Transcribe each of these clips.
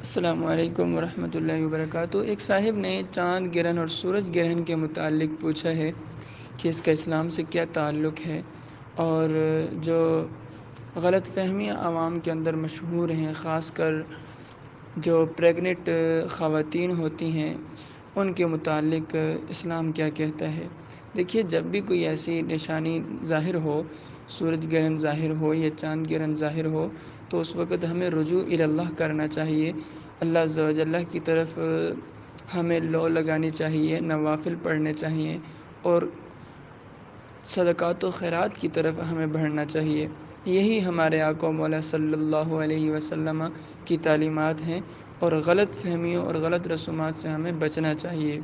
السلام علیکم ورحمۃ اللہ وبرکاتہ۔ ایک صاحب نے چاند گرہن اور سورج گرہن کے متعلق پوچھا ہے کہ اس کا اسلام سے کیا تعلق ہے، اور جو غلط فہمیاں عوام کے اندر مشہور ہیں، خاص کر جو پریگننٹ خواتین ہوتی ہیں ان کے متعلق اسلام کیا کہتا ہے۔ دیکھیے، جب بھی کوئی ایسی نشانی ظاہر ہو، سورج گرہن ظاہر ہو یا چاند گرہن ظاہر ہو، تو اس وقت ہمیں رجوع اللہ کرنا چاہیے۔ اللہ عز و جل کی طرف ہمیں لو لگانی چاہیے، نوافل پڑھنے چاہیے، اور صدقات و خیرات کی طرف ہمیں بڑھنا چاہیے۔ یہی ہمارے آقا مولا صلی اللہ علیہ وسلم کی تعلیمات ہیں، اور غلط فہمیوں اور غلط رسومات سے ہمیں بچنا چاہیے۔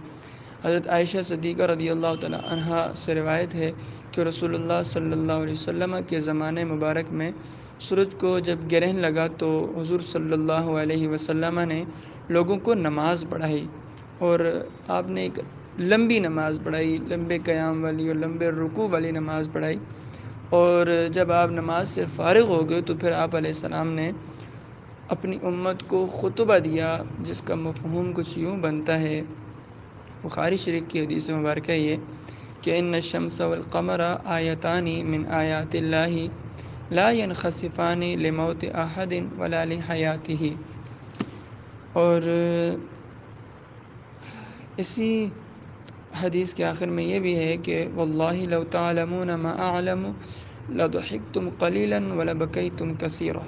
حضرت عائشہ صدیقہ رضی اللہ تعالی عنہا سے روایت ہے کہ رسول اللہ صلی اللہ علیہ وسلم کے زمانے مبارک میں سورج کو جب گرہن لگا تو حضور صلی اللہ علیہ وسلم نے لوگوں کو نماز پڑھائی، اور آپ نے ایک لمبی نماز پڑھائی، لمبے قیام والی اور لمبے رکوع والی نماز پڑھائی۔ اور جب آپ نماز سے فارغ ہو گئے تو پھر آپ علیہ السلام نے اپنی امت کو خطبہ دیا، جس کا مفہوم کچھ یوں بنتا ہے، بخاری شریف کی حدیث مبارکہ یہ کہ ان الشمس والقمر آیتان من آیات اللہ لا ينخسفان لموت احد ولا لحیاتہ۔ اور اسی حدیث کے آخر میں یہ بھی ہے کہ واللہ لو تعلمون ما اعلم لضحکتم قلیلا ولبکیتم کثیرا۔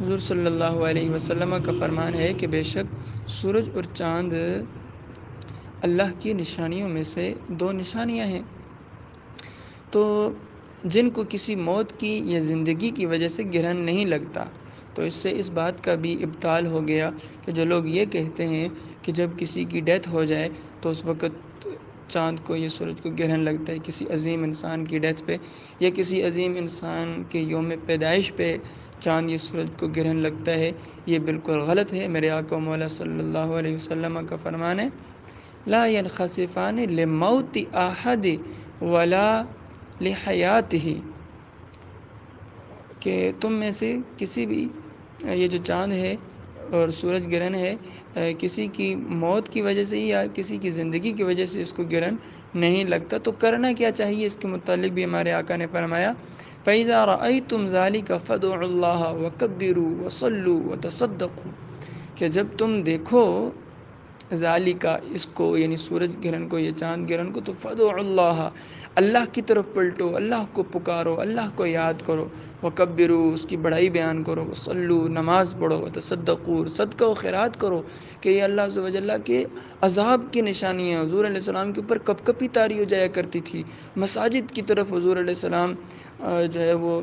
حضور صلی اللہ علیہ وسلم کا فرمان ہے کہ بے شک سورج اور چاند اللہ کی نشانیوں میں سے دو نشانیاں ہیں، تو جن کو کسی موت کی یا زندگی کی وجہ سے گرہن نہیں لگتا، تو اس سے اس بات کا بھی ابطال ہو گیا کہ جو لوگ یہ کہتے ہیں کہ جب کسی کی ڈیتھ ہو جائے تو اس وقت چاند کو یا سورج کو گرہن لگتا ہے، کسی عظیم انسان کی ڈیتھ پہ یا کسی عظیم انسان کے یوم پیدائش پہ چاند یا سورج کو گرہن لگتا ہے۔ یہ بالکل غلط ہے۔ میرے آقا مولا صلی اللہ علیہ وسلم کا فرمان ہے لا ينخسفان لموت احد ولا لحیاتہ، کہ تم میں سے کسی بھی یہ جو چاند ہے اور سورج گرہن ہے کسی کی موت کی وجہ سے یا کسی کی زندگی کی وجہ سے اس کو گرہن نہیں لگتا، تو کرنا کیا چاہیے؟ اس کے متعلق بھی ہمارے آقا نے فرمایا فَإِذَا رَأَيْتُمْ ذَلِكَ فَادْعُوا اللَّهَ وَكَبِّرُوا وَصَلُّوا وَتَصَدَّقُوا، کہ جب تم دیکھو ذالکا اس کو، یعنی سورج گرہن کو یا چاند گرہن کو، تو فَادْعُوا اللَّهَ اللہ کی طرف پلٹو، اللہ کو پکارو، اللہ کو یاد کرو، وَكَبِّرُوا اس کی بڑائی بیان کرو، وَصَلُّوا نماز پڑھو، وَتَصَدَّقُوا صدقہ و خیرات کرو، کہ یہ اللہ عز و جل کے عذاب کی نشانی ہے۔ حضور علیہ السلام کے اوپر کپ کپی طاری ہو جایا کرتی تھی، مساجد کی طرف حضور علیہ السلام جو ہے وہ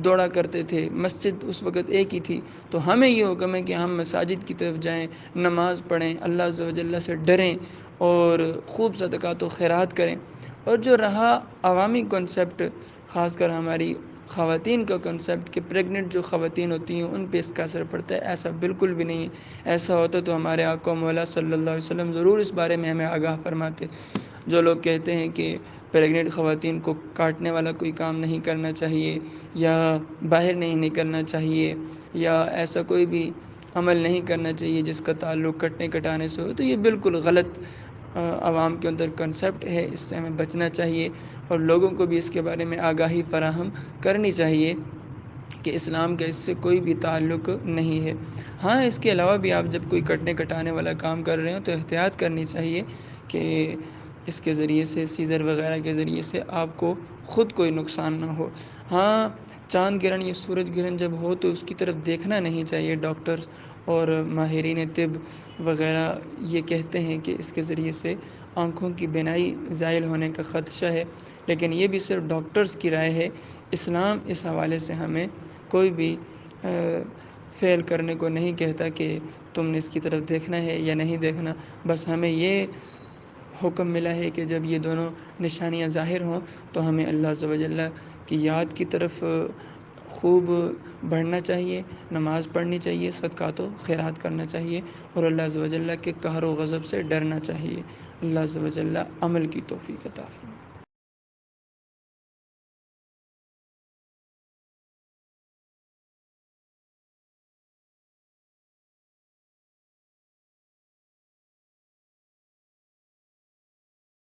دوڑا کرتے تھے، مسجد اس وقت ایک ہی تھی، تو ہمیں یہ حکم ہے کہ ہم مساجد کی طرف جائیں، نماز پڑھیں، اللہ عز و جل سے ڈریں اور خوب صدقات و خیرات کریں۔ اور جو رہا عوامی کنسیپٹ، خاص کر ہماری خواتین کا کنسیپٹ کہ پریگننٹ جو خواتین ہوتی ہیں ان پہ اس کا اثر پڑتا ہے، ایسا بالکل بھی نہیں ہے۔ ایسا ہوتا تو ہمارے آقا مولا صلی اللہ علیہ وسلم ضرور اس بارے میں ہمیں آگاہ فرماتے۔ جو لوگ کہتے ہیں کہ پریگننٹ خواتین کو کاٹنے والا کوئی کام نہیں کرنا چاہیے، یا باہر نہیں نکلنا چاہیے، یا ایسا کوئی بھی عمل نہیں کرنا چاہیے جس کا تعلق کٹنے کٹانے سے ہو، تو یہ بالکل غلط عوام کے اندر کنسیپٹ ہے، اس سے ہمیں بچنا چاہیے، اور لوگوں کو بھی اس کے بارے میں آگاہی فراہم کرنی چاہیے کہ اسلام کا اس سے کوئی بھی تعلق نہیں ہے۔ ہاں، اس کے علاوہ بھی آپ جب کوئی کٹنے کٹانے والا کام کر رہے ہوں تو احتیاط کرنی چاہیے کہ اس کے ذریعے سے، سیزر وغیرہ کے ذریعے سے آپ کو خود کوئی نقصان نہ ہو۔ ہاں، چاند گرہن یا سورج گرہن جب ہو تو اس کی طرف دیکھنا نہیں چاہیے۔ ڈاکٹرز اور ماہرین طب وغیرہ یہ کہتے ہیں کہ اس کے ذریعے سے آنکھوں کی بینائی زائل ہونے کا خدشہ ہے، لیکن یہ بھی صرف ڈاکٹرز کی رائے ہے۔ اسلام اس حوالے سے ہمیں کوئی بھی فعل کرنے کو نہیں کہتا کہ تم نے اس کی طرف دیکھنا ہے یا نہیں دیکھنا، بس ہمیں یہ حکم ملا ہے کہ جب یہ دونوں نشانیاں ظاہر ہوں تو ہمیں اللہ عز و جل کی یاد کی طرف خوب بڑھنا چاہیے، نماز پڑھنی چاہیے، صدقات و خیرات کرنا چاہیے، اور اللہ عز و جل کے قہر و غضب سے ڈرنا چاہیے۔ اللہ عز و جل عمل کی توفیق عطا فرمائے۔